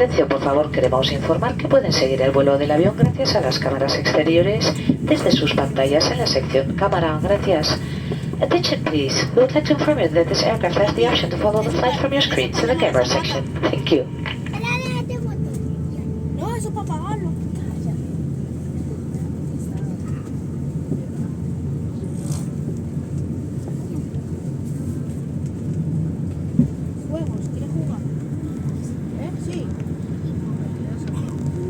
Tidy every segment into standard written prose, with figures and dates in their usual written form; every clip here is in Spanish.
Atención, por favor, queremos informar que pueden seguir el vuelo del avión gracias a las cámaras exteriores desde sus pantallas en la sección cámara. Gracias. Attention, please. We would like to inform you that this aircraft has the option to follow the flight from your screens in the camera section. Thank you. No, eso para pagarlo. Juegos, ¿quieres jugar? Sí.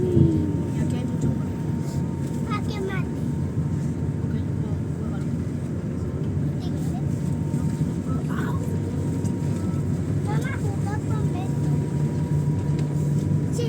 Y aquí hay mucho juego. ¿A qué más? Vamos a jugar con Beto. Sí.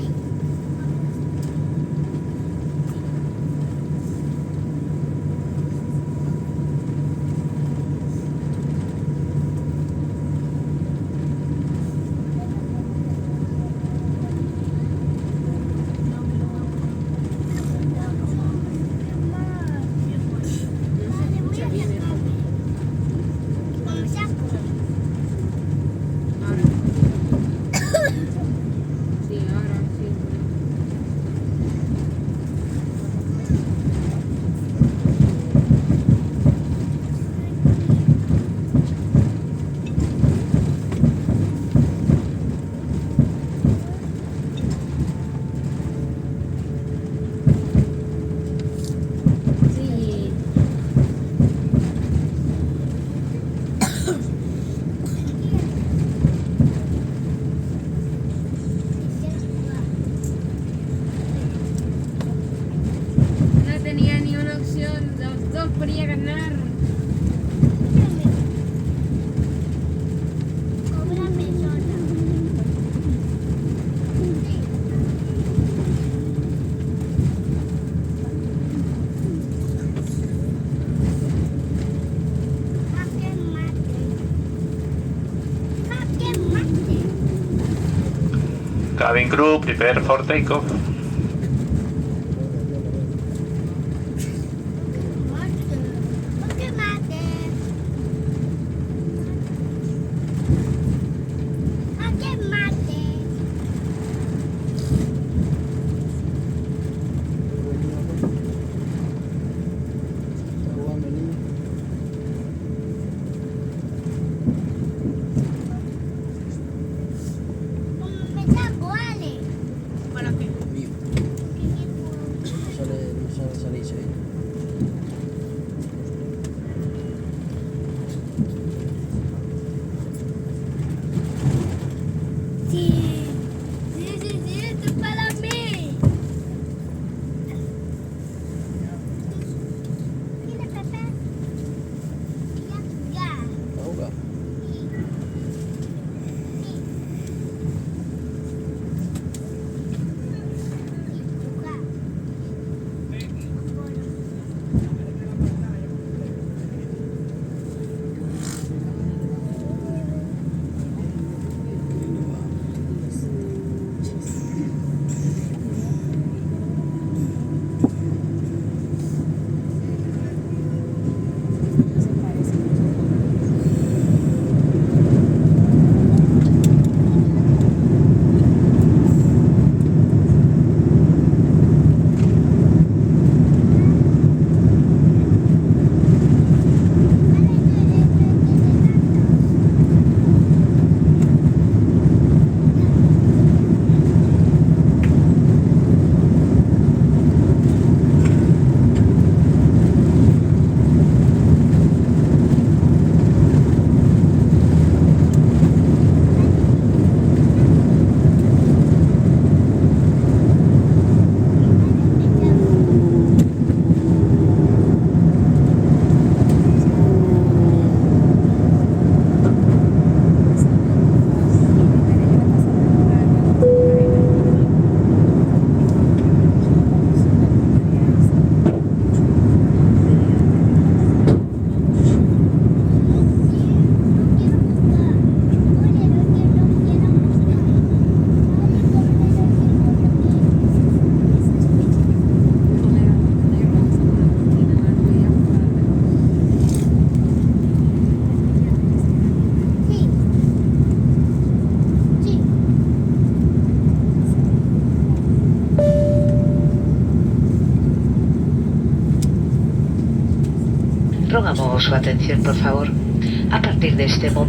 Sí, ahora sí. Sí. No tenía ni una opción, los dos podía ganar. Cóbrame sola. Jaque mate. Jaque mate. Cabin crew, prepare for takeoff. Jaque mate. Jaque mate. Me saco, Ale. ¿Para qué? su atención, por favor. A partir de este momento